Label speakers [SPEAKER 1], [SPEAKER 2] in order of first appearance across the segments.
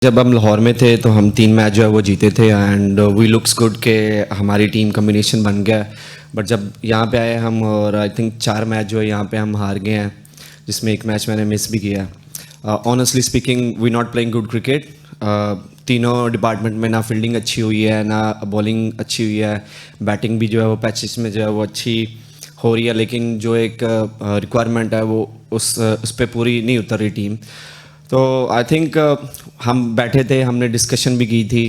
[SPEAKER 1] जब हम लाहौर में थे तो हम 3 मैच जो है वो जीते थे एंड वी लुक्स गुड के हमारी टीम कम्बिनेशन बन गया। बट जब यहाँ पे आए हम और आई थिंक 4 मैच जो है यहाँ पे हम हार गए हैं, जिसमें एक मैच मैंने मिस भी किया। Honestly speaking we not playing good cricket. तीनों डिपार्टमेंट में ना फील्डिंग अच्छी हुई है ना बॉलिंग अच्छी हुई है, बैटिंग भी जो है वो पैचेस में जो है वो अच्छी हो रही है, लेकिन जो एक रिक्वायरमेंट है वो उस पर पूरी नहीं उतर रही टीम। तो आई थिंक हम बैठे थे, हमने डिस्कशन भी की थी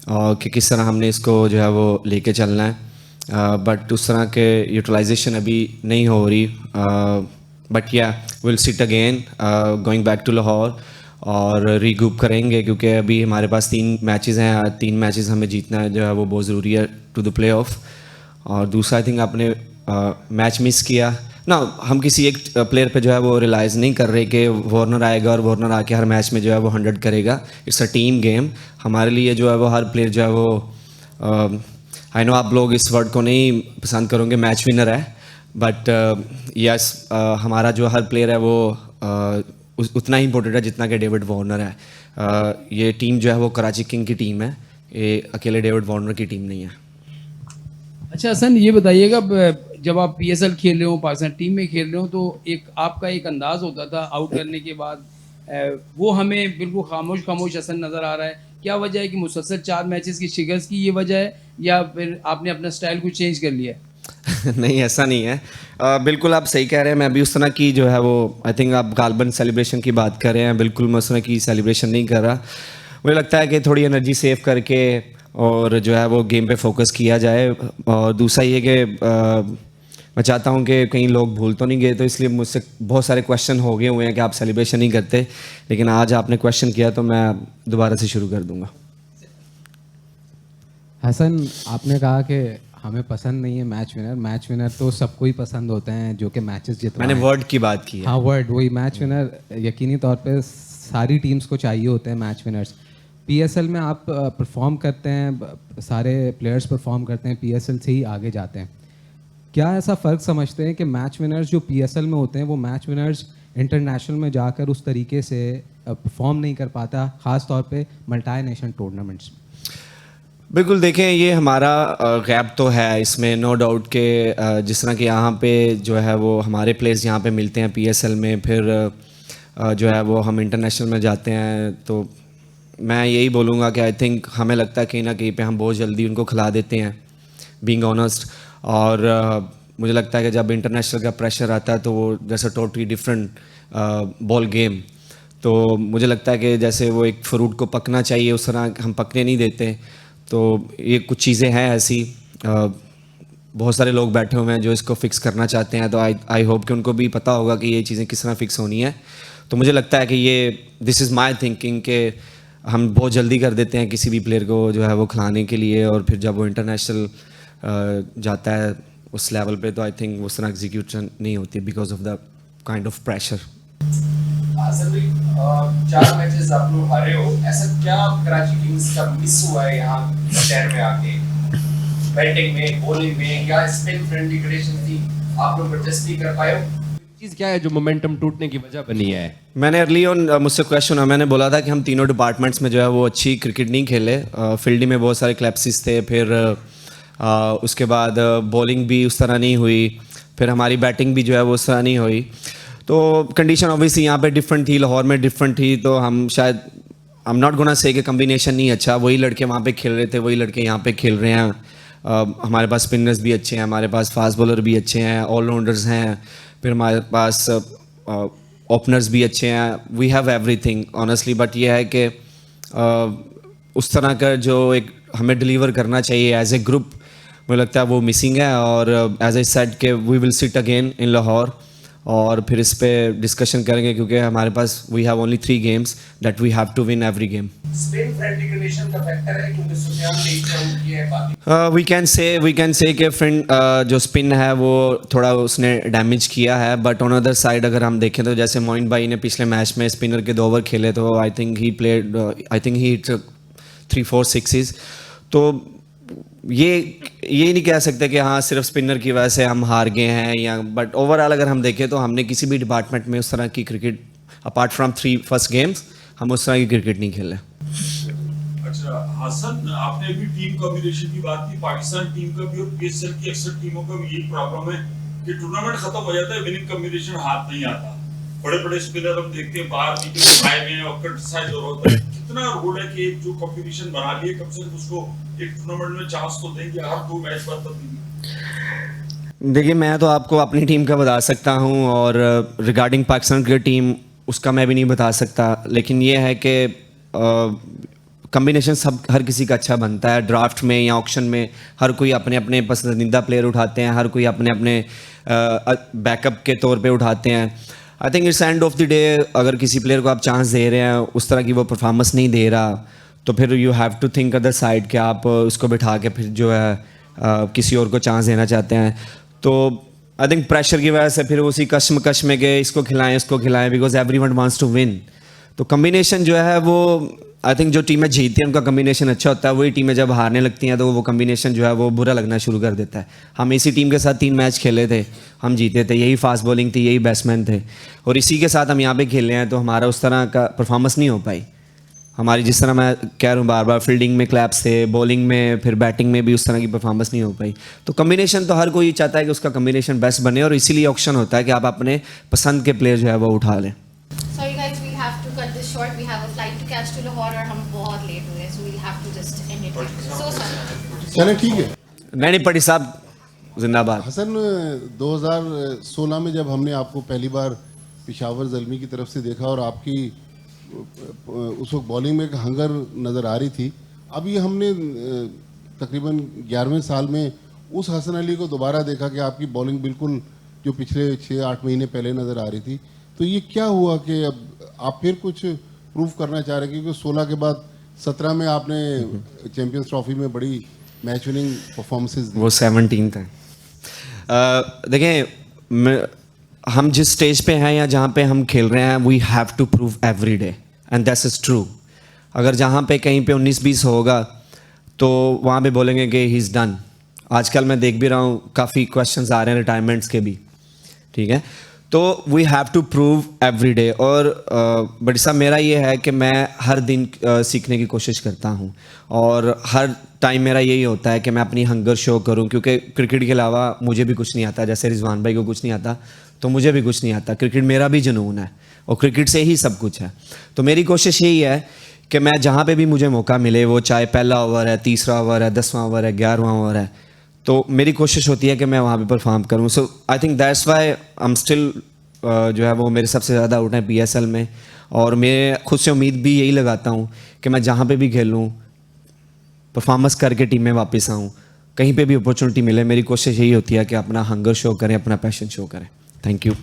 [SPEAKER 1] कि किस तरह हमने इसको जो है वो लेके चलना है, बट उस तरह के यूटिलाइजेशन अभी नहीं हो रही। But yeah will sit again going back to Lahore और रीग्रुप करेंगे, क्योंकि अभी हमारे पास 3 मैचेस हैं, 3 मैचेस हमें जीतना है जो है वो बहुत ज़रूरी है टू द प्ले ऑफ। और दूसरा आई थिंक आपने मैच मिस किया ना, हम किसी एक प्लेयर पे जो है वो रिलाइज़ नहीं कर रहे कि वार्नर आएगा और वार्नर आके हर मैच में जो है वो 100 करेगा। It's a team game. हमारे लिए जो है वो हर प्लेयर जो है वो, आई नो आप लोग इस वर्ड को नहीं पसंद करोगे, मैच विनर है, बट यस हमारा जो हर प्लेयर है वो उतना ही इंपॉर्टेंट है जितना कि डेविड वार्नर है। ये टीम जो है वो कराची किंग की टीम है, ये अकेले डेविड वार्नर की टीम नहीं है।
[SPEAKER 2] अच्छा हसन, ये बताइएगा, जब आप पीएसएल खेल रहे हो, पाकिस्तान टीम में खेल रहे हो, तो एक आपका एक अंदाज होता था आउट करने के बाद, वो हमें बिल्कुल खामोश खामोश हसन नज़र आ रहा है। क्या वजह है कि मुसलसल 4 मैचेस की शिकस्त की ये वजह है, या फिर आपने अपना स्टाइल कुछ चेंज कर लिया है?
[SPEAKER 1] नहीं, ऐसा नहीं है। बिल्कुल आप सही कह रहे हैं। मैं भी उस तरह की जो है वो, आई थिंक आप गालबन सेलिब्रेशन की बात कर रहे हैं, बिल्कुल मैं उस तरह की सेलिब्रेशन नहीं कर रहा। मुझे लगता है कि थोड़ी एनर्जी सेव करके और जो है वो गेम पे फोकस किया जाए। और दूसरा ये कि मैं चाहता हूँ कि कहीं लोग भूल तो नहीं गए, तो इसलिए मुझसे बहुत सारे क्वेश्चन हो गए हुए हैं कि आप सेलिब्रेशन नहीं करते, लेकिन आज आपने क्वेश्चन किया तो मैं दोबारा से शुरू कर दूँगा।
[SPEAKER 3] हसन, आपने कहा कि हमें पसंद नहीं है मैच विनर। मैच विनर तो सबको ही पसंद होते हैं जो कि मैचेस जितवाएं।
[SPEAKER 1] मैंने वर्ड की बात की है।
[SPEAKER 3] हाँ, वर्ड वही मैच विनर यकीनी तौर पे सारी टीम्स को चाहिए होते हैं मैच विनर्स। पीएसएल में आप परफॉर्म करते हैं, सारे प्लेयर्स परफॉर्म करते हैं, पीएसएल से ही आगे जाते हैं। क्या ऐसा फ़र्क समझते हैं कि मैच विनर्स जो पीएसएल में होते हैं वो मैच विनर्स इंटरनेशनल में जाकर उस तरीके से परफॉर्म नहीं कर पाता, ख़ास तौर पे मल्टी नेशन टूर्नामेंट्स में?
[SPEAKER 1] बिल्कुल, देखें ये हमारा गैप तो है इसमें, नो डाउट के जिस तरह कि यहाँ पे जो है वो हमारे प्लेयर्स यहाँ पे मिलते हैं पीएसएल में, फिर जो है वो हम इंटरनेशनल में जाते हैं, तो मैं यही बोलूँगा कि आई थिंक हमें लगता है कहीं ना कहीं पे हम बहुत जल्दी उनको खिला देते हैं, बीइंग ऑनेस्ट। और मुझे लगता है कि जब इंटरनेशनल का प्रेशर आता है तो वो जैसे टोटली डिफरेंट बॉल गेम। तो मुझे लगता है कि जैसे वो एक फ्रूट को पकना चाहिए उस तरह हम पकने नहीं देते। तो ये कुछ चीज़ें हैं ऐसी, बहुत सारे लोग बैठे हुए हैं जो इसको फिक्स करना चाहते हैं, तो आई होप कि उनको भी पता होगा कि ये चीज़ें किस तरह फिक्स होनी है। तो मुझे लगता है कि ये दिस इज़ माई थिंकिंग कि हम बहुत जल्दी कर देते हैं किसी भी प्लेयर को जो है वो खिलाने के लिए, और फिर जब वो इंटरनेशनल जाता है उस लेवल पे तो आई थिंक उस तरह एग्जीक्यूशन नहीं होती because of the kind of pressure.
[SPEAKER 4] Asif भाई, 4 मैचेस आप लोग हारे हो, ऐसा क्या कराची किंग्स का मिस हुआ है यहाँ शहर में आके? बैटिंग में, बॉलिंग में, क्या स्पिन फ्रेंडली कंडीशन थी, आप लोग एडजस्ट नहीं कर पाए हो?
[SPEAKER 5] चीज़ क्या है जो मोमेंटम टूटने की वजह बनी है?
[SPEAKER 1] मैंने अर्ली ऑन मुझसे क्वेश्चन हुआ, मैंने बोला था कि हम तीनों डिपार्टमेंट्स में जो है वो अच्छी क्रिकेट नहीं खेले। फील्डिंग में बहुत सारे क्लैप्सिस थे, फिर उसके बाद बॉलिंग भी उस तरह नहीं हुई, फिर हमारी बैटिंग भी जो है वो उस तरह नहीं हुई। तो कंडीशन ऑब्वियसली यहाँ पे डिफरेंट थी, लाहौर में डिफरेंट थी, तो हम शायद I am not gonna say कि कम्बिनेशन नहीं अच्छा, वही लड़के वहाँ पे खेल रहे थे, वही लड़के यहाँ पे खेल रहे हैं। हमारे पास स्पिनर्स भी अच्छे हैं, हमारे पास फास्ट बॉलर भी अच्छे हैं, ऑलराउंडर्स हैं, फिर हमारे पास ओपनर्स भी अच्छे हैं। We have everything honestly, but ये है कि उस तरह का जो एक हमें डिलीवर करना चाहिए एज ए ग्रुप, मुझे लगता है वो मिसिंग है। और एज आई सेड के we will sit again in Lahore और फिर इस पे डिस्कशन करेंगे, क्योंकि हमारे पास we have only 3 games that we have to win every game.
[SPEAKER 4] Spin friendly condition का फैक्टर है क्योंकि सुफियान ने इच्छा की है बाकी।
[SPEAKER 1] वी कैन से कि फ्रेंड जो स्पिन है वो थोड़ा उसने डैमेज किया है, बट ऑन अदर साइड अगर हम देखें तो जैसे मोइन भाई ने पिछले मैच में स्पिनर के 2 ओवर खेले, तो I think he played, I think he hit 3-4 sixes. तो ये नहीं कह सकते कि हाँ सिर्फ स्पिनर की वजह से हम हार गए हैं, या बट ओवरऑल अगर हम देखें तो हमने किसी भी डिपार्टमेंट में उस तरह की cricket apart from 3 first games हम उस तरह की क्रिकेट नहीं खेले।
[SPEAKER 6] अच्छा हसन, आपने अभी टीम कॉम्बिनेशन की बात की, पाकिस्तान टीम का भी और पीएसएल की अक्सर टीमों का भी यही प्रॉब्लम है कि टूर्नामेंट खत्म हो जाता है, विनिंग कॉम्बिनेशन हाथ नहीं आता। बड़े बड़े स्पिनर हम देखते हैं बाहर निकल आए हुए हैं और क्रिटिसाइज हो होता है। कितना रोल है कि एक जो कॉम्बिनेशन बना लिए कम से कम उसको एक टूर्नामेंट में चांस तो देंगे, हर 2 मैच बाद तब्दीली।
[SPEAKER 1] देखिए, मैं तो आपको अपनी टीम का बता सकता हूँ और रिगार्डिंग पाकिस्तान क्रिकेट टीम उसका मैं भी नहीं बता सकता, लेकिन ये है कि कम्बिनेशन सब हर किसी का अच्छा बनता है। ड्राफ्ट में या ऑक्शन में हर कोई अपने अपने पसंदीदा प्लेयर उठाते हैं, हर कोई अपने अपने बैकअप के तौर पे उठाते हैं। I think it's end of the day, अगर किसी प्लेयर को आप चांस दे रहे हैं, उस तरह की वो परफॉर्मेंस नहीं दे रहा, तो फिर you have to think other side कि आप उसको बिठा के फिर जो है किसी और को चांस देना चाहते हैं। तो आई थिंक प्रेशर की वजह से फिर उसी कश्मकश में के इसको खिलाएं because everyone wants to win. तो कम्बिनेशन जो है वो आई थिंक जो टीमें जीतती हैं उनका कम्बिनेशन अच्छा होता है, वही टीमें जब हारने लगती हैं तो वो कम्बिनेशन जो है वो बुरा लगना शुरू कर देता है। हम इसी टीम के साथ 3 मैच खेले थे, हम जीते थे, यही फास्ट बॉलिंग थी, यही बैट्समैन थे, और इसी के साथ हम यहाँ पे खेले हैं, तो हमारा उस तरह का परफॉर्मेंस नहीं हो पाई हमारी। जिस तरह मैं कह रहा हूँ बार बार, फील्डिंग में क्लैप्स थे, बॉलिंग में, फिर बैटिंग में भी उस तरह की परफॉर्मेंस नहीं हो पाई। तो कम्बिनेशन तो हर कोई चाहता है कि उसका कम्बिनेशन बेस्ट बने, और इसीलिए ऑप्शन होता है कि आप अपने पसंद के प्लेयर जो है वो उठा लें।
[SPEAKER 7] Sorry guys, we have to cut this short. We have a flight to catch to Lahore और हम बहुत लेट हुए, so we'll have to just end it here. So sorry.
[SPEAKER 8] चलें, ठीक है।
[SPEAKER 1] नहीं पटी साहब जिंदाबाद।
[SPEAKER 8] हसन, 2016 में जब हमने आपको पहली बार पेशावर ज़ल्मी की तरफ से देखा और आपकी उस वक्त बॉलिंग में एक हंगर नज़र आ रही थी, अब ये हमने तकरीबन 11वें साल में उस हसन अली को दोबारा देखा कि आपकी बॉलिंग बिल्कुल जो पिछले 6-8 महीने पहले नज़र आ रही थी। तो ये क्या हुआ कि अब आप फिर कुछ प्रूव करना चाह रहे हैं? क्योंकि 16 के बाद 17 में आपने चैंपियंस ट्रॉफी में बड़ी मैच विनिंग परफॉर्मेंसेस दी।
[SPEAKER 1] वो 17 था। देखें, हम जिस स्टेज पे हैं या जहाँ पे हम खेल रहे हैं, we have to prove every day and that is true. अगर जहाँ पे कहीं पे 19-20 होगा तो वहाँ पे बोलेंगे कि ही इज़ डन। आजकल मैं देख भी रहा हूँ काफ़ी क्वेश्चंस आ रहे हैं रिटायरमेंट्स के भी, ठीक है। तो we have to prove every day. और बट साहब, मेरा ये है कि मैं हर दिन सीखने की कोशिश करता हूँ, और हर टाइम मेरा यही होता है कि मैं अपनी हंगर शो करूँ, क्योंकि क्रिकेट के अलावा मुझे भी कुछ नहीं आता। जैसे रिजवान भाई को कुछ नहीं आता, तो मुझे भी कुछ नहीं आता। क्रिकेट मेरा भी जुनून है और क्रिकेट से ही सब कुछ है। तो मेरी कोशिश यही है कि मैं जहाँ पे भी मुझे मौका मिले, वो चाहे पहला ओवर है, तीसरा ओवर है, 10वां ओवर है, 11वां ओवर है, तो मेरी कोशिश होती है कि मैं वहाँ पे परफॉर्म करूँ। So I think that's why I am still जो है वो मेरे सबसे ज़्यादा आउट हैं PSL में, और मैं खुद से उम्मीद भी यही लगाता हूँ कि मैं जहाँ पे भी खेलूँ परफॉर्मेंस करके टीम में वापस आऊँ। कहीं पे भी अपॉर्चुनिटी मिले, मेरी कोशिश यही होती है कि अपना हंगर शो करें, अपना पैशन शो करें। Thank you.